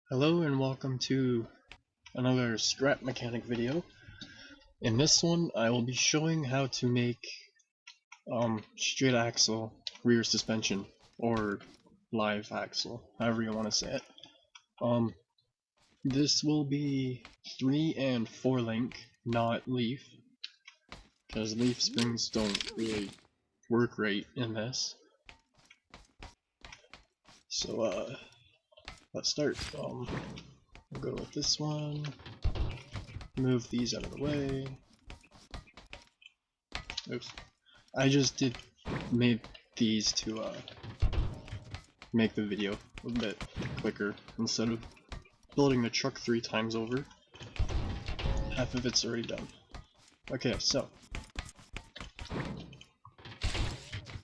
Hello and welcome to another scrap mechanic video. In this one I will be showing how to make straight axle rear suspension, or live axle, however you want to say it. This will be 3 and 4 link, not leaf, because leaf springs don't really work right in this. So let's start. We'll go with this one. Move these out of the way. Oops. I just made these to make the video a bit quicker instead of building the truck 3 times over. Half of it's already done. Okay, so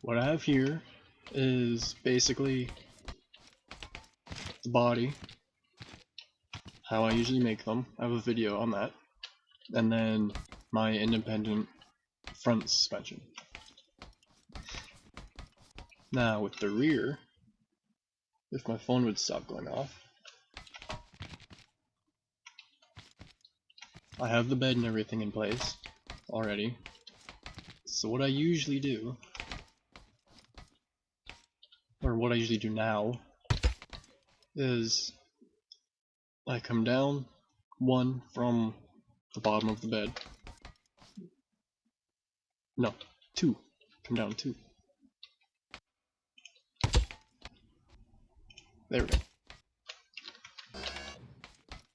what I have here is basically the body, how I usually make them. I have a video on that. And then my independent front suspension. Now with the rear, if my phone would stop going off, I have the bed and everything in place already. So what I usually do, or what I usually do now, is I come down one from the bottom of the bed. No, 2. Come down 2. There we go.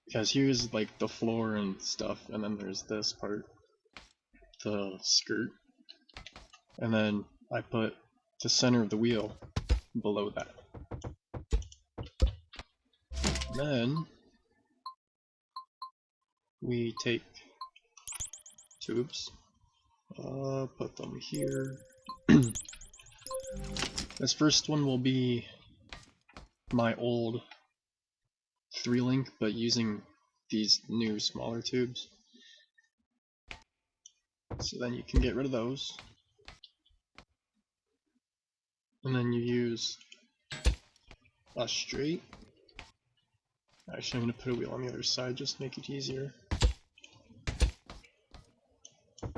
Because here's like the floor and stuff, and then there's this part, the skirt, and then I put the center of the wheel below that. Then we take tubes, put them here. This first one will be my old 3 link, but using these new smaller tubes. So then you can get rid of those. And then you use a straight. Actually, I'm going to put a wheel on the other side just to make it easier.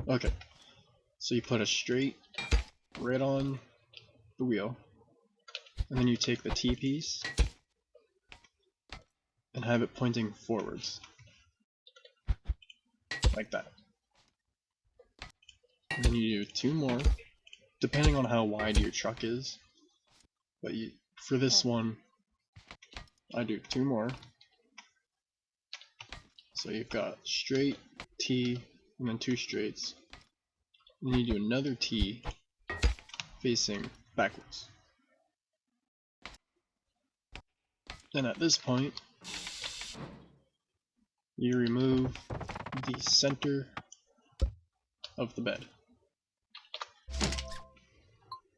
Okay, so you put a straight right on the wheel, and then you take the T-piece and have it pointing forwards, like that. And then you do 2 more, depending on how wide your truck is, but for this one, I do 2 more. So you've got straight, T, and then 2 straights. And then you do another T facing backwards. And at this point, you remove the center of the bed.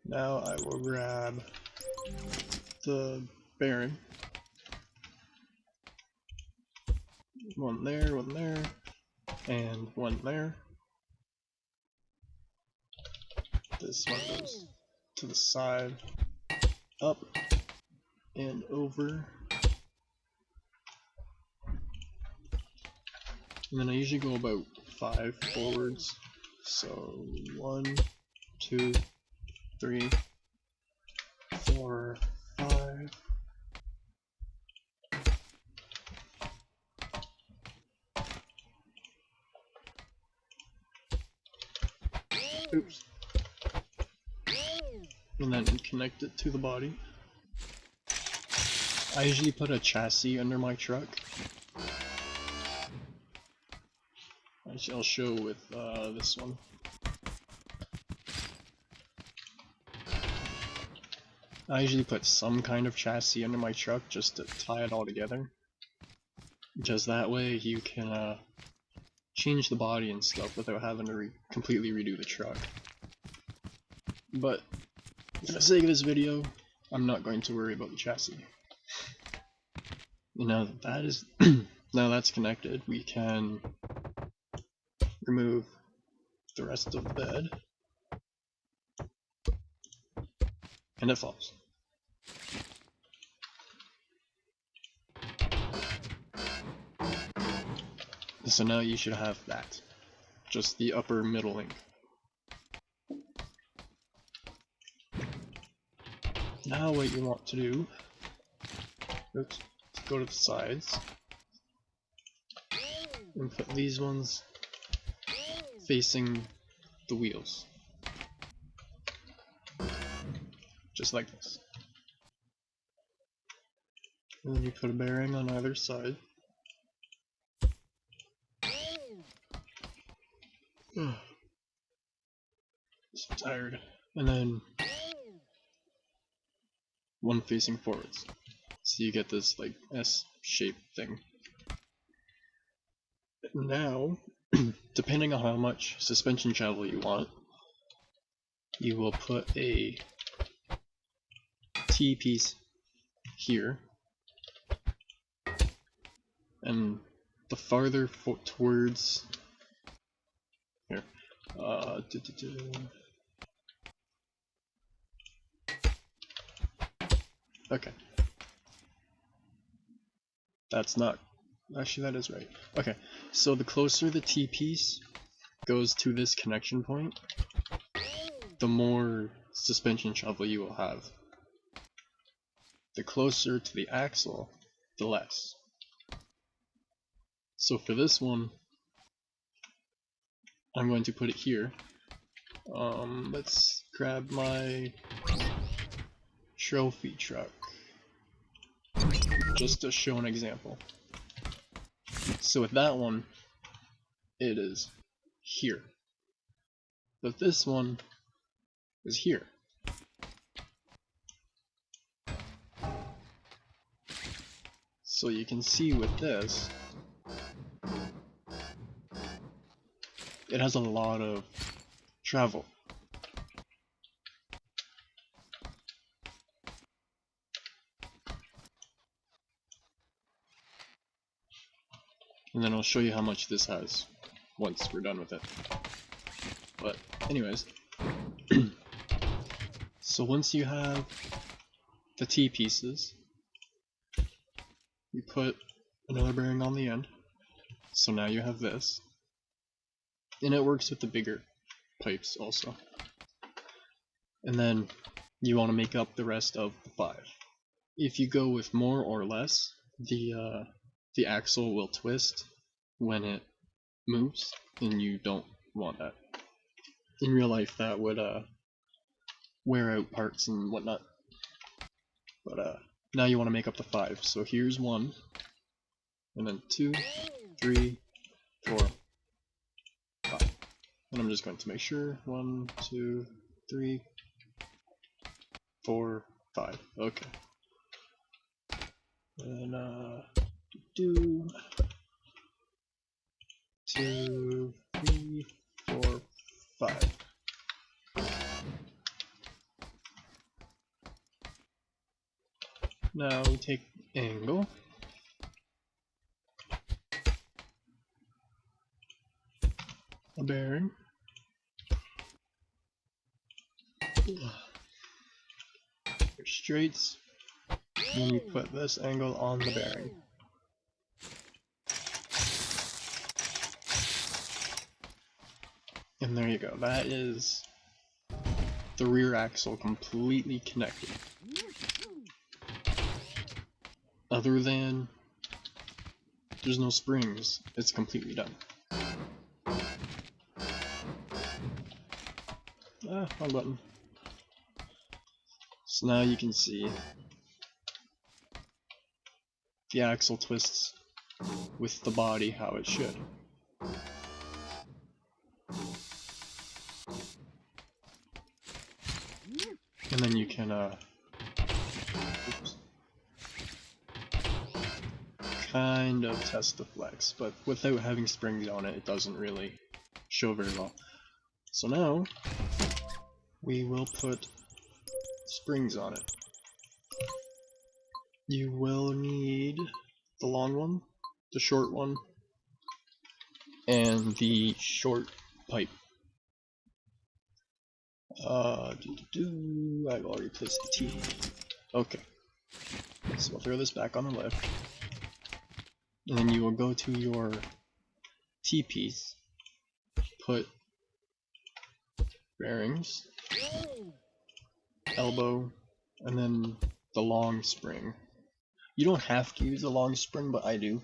Now I will grab the bearing. One there, and one there. This one goes to the side, up, and over. And then I usually go about 5 forwards. So 1, 2, 3, 4, 5. Oops. And then connect it to the body. I usually put a chassis under my truck. I'll show with this one. I usually put some kind of chassis under my truck just to tie it all together. Just that way you can change the body and stuff without having to completely redo the truck. But for the sake of this video, I'm not going to worry about the chassis. Now that is now that's connected, we can remove the rest of the bed, and it falls. So now you should have that. Just the upper middle link. Now what you want to do, oops, go to the sides and put these ones facing the wheels. Just like this. And then you put a bearing on either side. So tired. And then one facing forwards. So you get this like S-shaped thing. Now, depending on how much suspension travel you want, you will put a T-piece here, and the farther towards here, okay, that's not, actually that is right. Okay, so the closer the T-piece goes to this connection point, the more suspension travel you will have. The closer to the axle, the less. So for this one, I'm going to put it here. Let's grab my trophy truck, just to show an example. So with that one, it is here. But this one is here. So you can see with this, it has a lot of travel. And then I'll show you how much this has once we're done with it. But anyways, so once you have the T-pieces, you put another bearing on the end. So now you have this. And it works with the bigger pipes also. And then you want to make up the rest of the 5. If you go with more or less, the axle will twist when it moves, and you don't want that. In real life, that would wear out parts and whatnot. But now you want to make up the 5. So here's 1, and then 2, 3, 4, 5. And I'm just going to make sure 1, 2, 3, 4, 5. Okay. And 2, 3, 4, 5. Now we take angle. A bearing. Your straights. And then you put this angle on the bearing. And there you go. That is the rear axle completely connected. Other than there's no springs, it's completely done. Ah, wrong button. So now you can see the axle twists with the body how it should. And then you can kind of test the flex, but without having springs on it, it doesn't really show very well. So now we will put springs on it. You will need the long one, the short one, and the short pipe. I've already placed the T. Okay. So we'll throw this back on the lift. And then you will go to your T-piece, put bearings, elbow, and then the long spring. You don't have to use a long spring, but I do.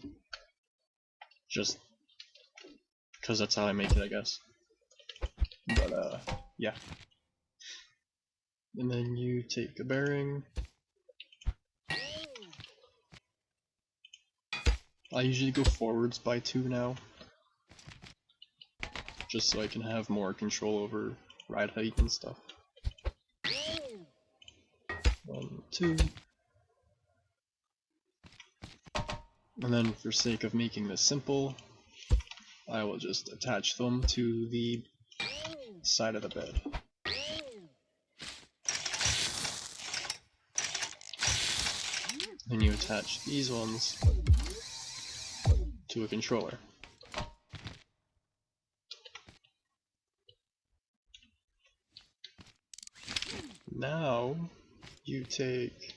Just because that's how I make it, I guess. But yeah. And then you take a bearing. I usually go forwards by 2 now, just so I can have more control over ride height and stuff. 1, 2. And then for sake of making this simple, I will just attach them to the side of the bed. Then you attach these ones to a controller. Now you take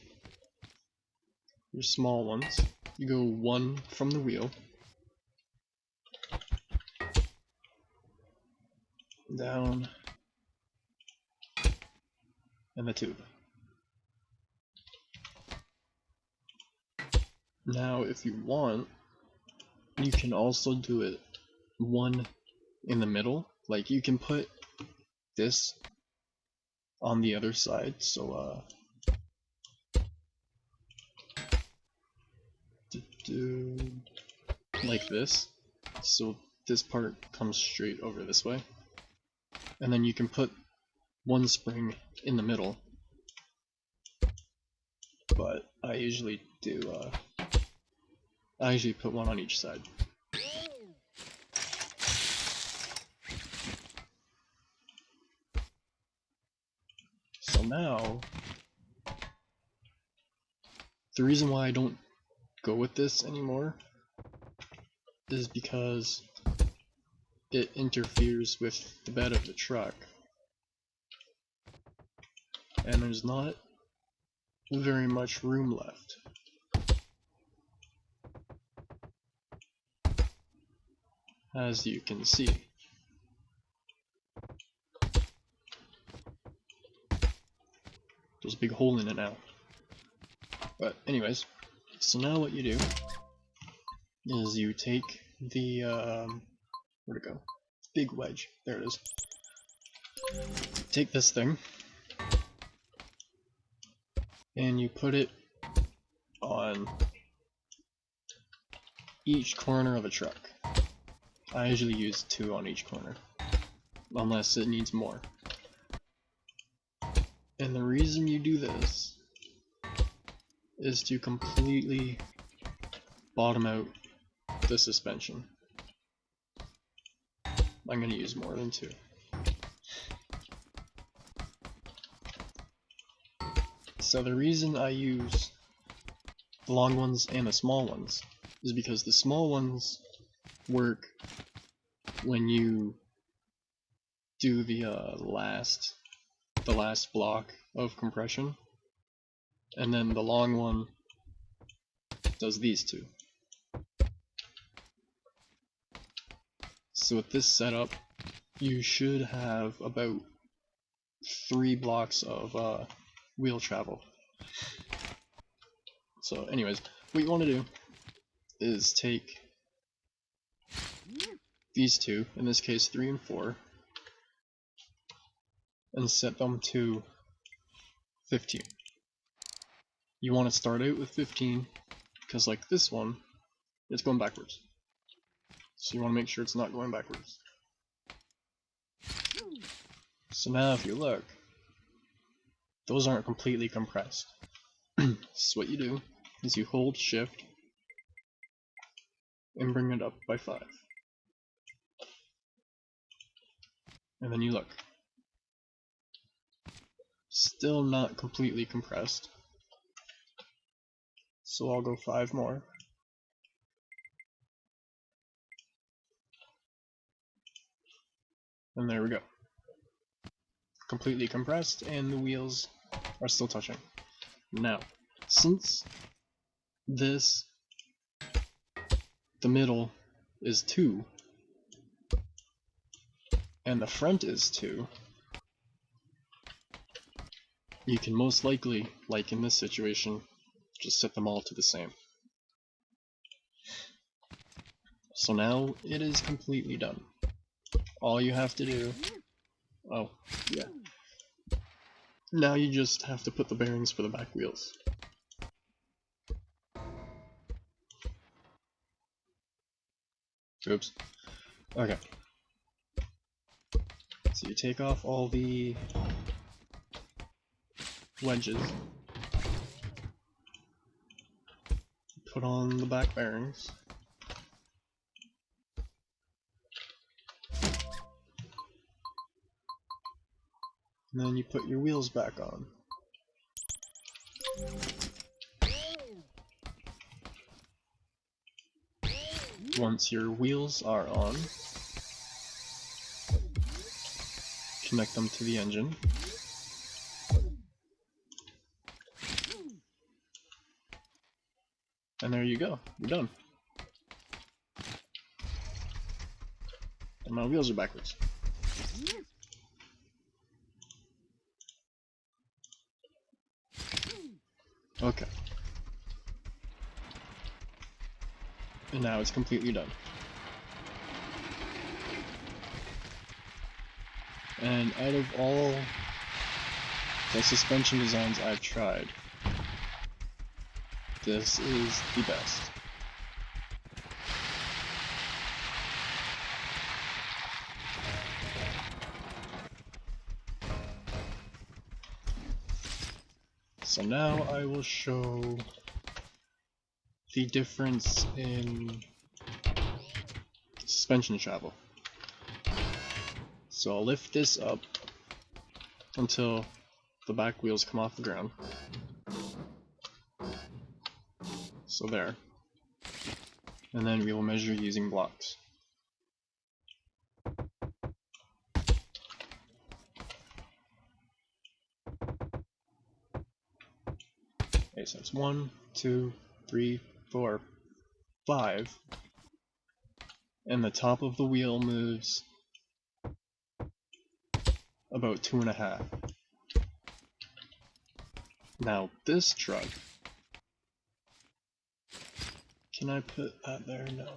your small ones, you go 1 from the wheel, down, and the tube. Now if you want, you can also do it 1 in the middle, like you can put this on the other side, so like this, so this part comes straight over this way, and then you can put 1 spring in the middle, but I usually put 1 on each side. So now, the reason why I don't go with this anymore is because it interferes with the bed of the truck, and there's not very much room left. As you can see. There's a big hole in it now. But anyways, so now what you do is you take the where'd it go? Big wedge. There it is. Take this thing and you put it on each corner of a truck. I usually use 2 on each corner, unless it needs more. And the reason you do this is to completely bottom out the suspension. I'm going to use more than 2. So the reason I use the long ones and the small ones is because the small ones work when you do the last block of compression, and then the long one does these 2. So with this setup, you should have about 3 blocks of wheel travel. So anyways, what you want to do is take these 2, in this case 3 and 4, and set them to 15. You want to start out with 15, because like this one, it's going backwards. So you want to make sure it's not going backwards. So now if you look, those aren't completely compressed. So what you do is you hold shift and bring it up by 5. And then you look. Still not completely compressed. So I'll go 5 more. And there we go. Completely compressed, and the wheels are still touching. Now, since the middle is 2, and the front is 2, you can most likely, like in this situation, just set them all to the same. So now it is completely done. All you have to do, oh yeah, now you just have to put the bearings for the back wheels. Oops. Okay. So you take off all the wedges, put on the back bearings, and then you put your wheels back on. Once your wheels are on, connect them to the engine. And there you go, you're done. And my wheels are backwards. Okay. And now it's completely done. And out of all the suspension designs I've tried, this is the best. So now I will show the difference in suspension travel. So I'll lift this up until the back wheels come off the ground. So there. And then we will measure using blocks. Okay, so it's 1, 2, 3, 4, 5. And the top of the wheel moves about 2.5. Now this truck, can I put that there? No.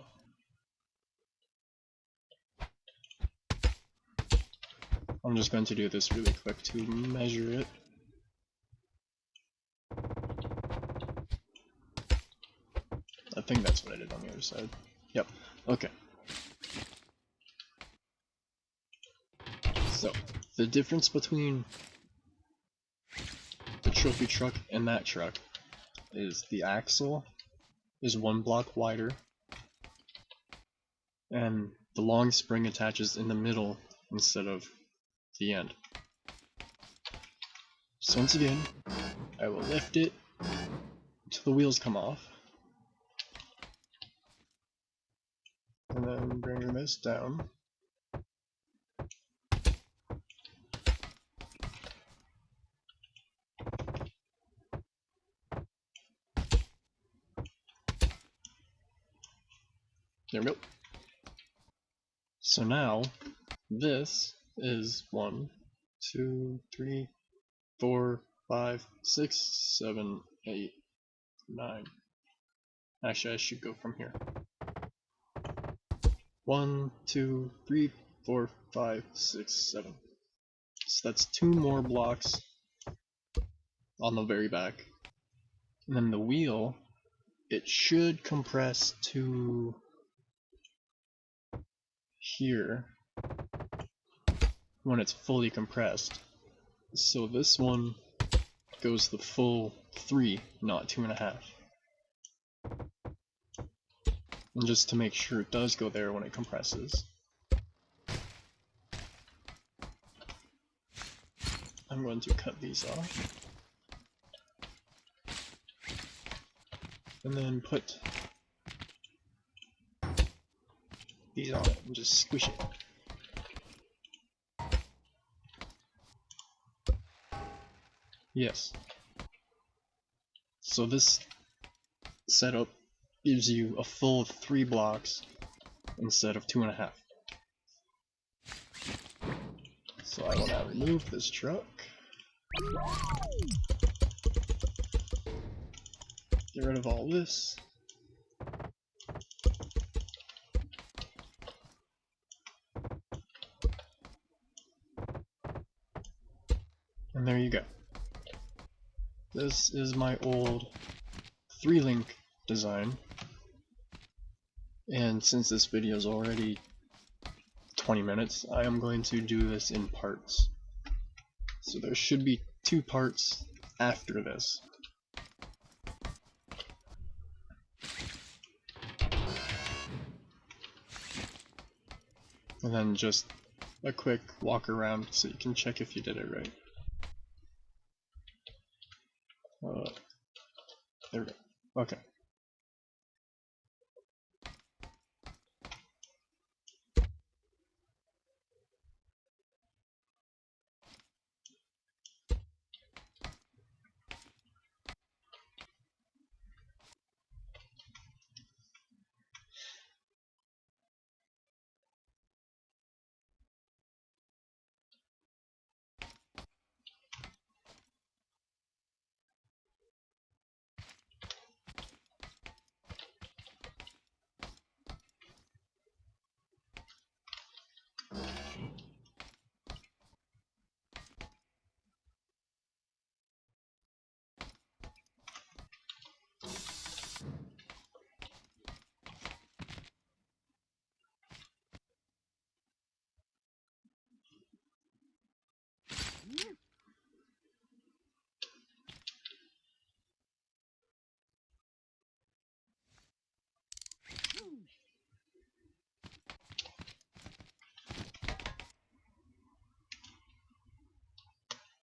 I'm just going to do this really quick to measure it. I think that's what I did on the other side. Yep, okay. So, the difference between the trophy truck and that truck is the axle is 1 block wider, and the long spring attaches in the middle instead of the end. So once again, I will lift it until the wheels come off, and then bring this down. There we go. So now, this is 1, 2, 3, 4, 5, 6, 7, 8, 9. Actually, I should go from here. 1, 2, 3, 4, 5, 6, 7. So that's 2 more blocks on the very back. And then the wheel, it should compress to here when it's fully compressed. So this one goes the full 3, not 2.5. And just to make sure it does go there when it compresses, I'm going to cut these off. And then put these on it and just squish it. Yes. So this setup gives you a full 3 blocks instead of 2.5. So I want to remove this truck. Get rid of all this. And there you go. This is my old 3-link design. And since this video is already 20 minutes, I am going to do this in parts. So there should be 2 parts after this. And then just a quick walk around so you can check if you did it right.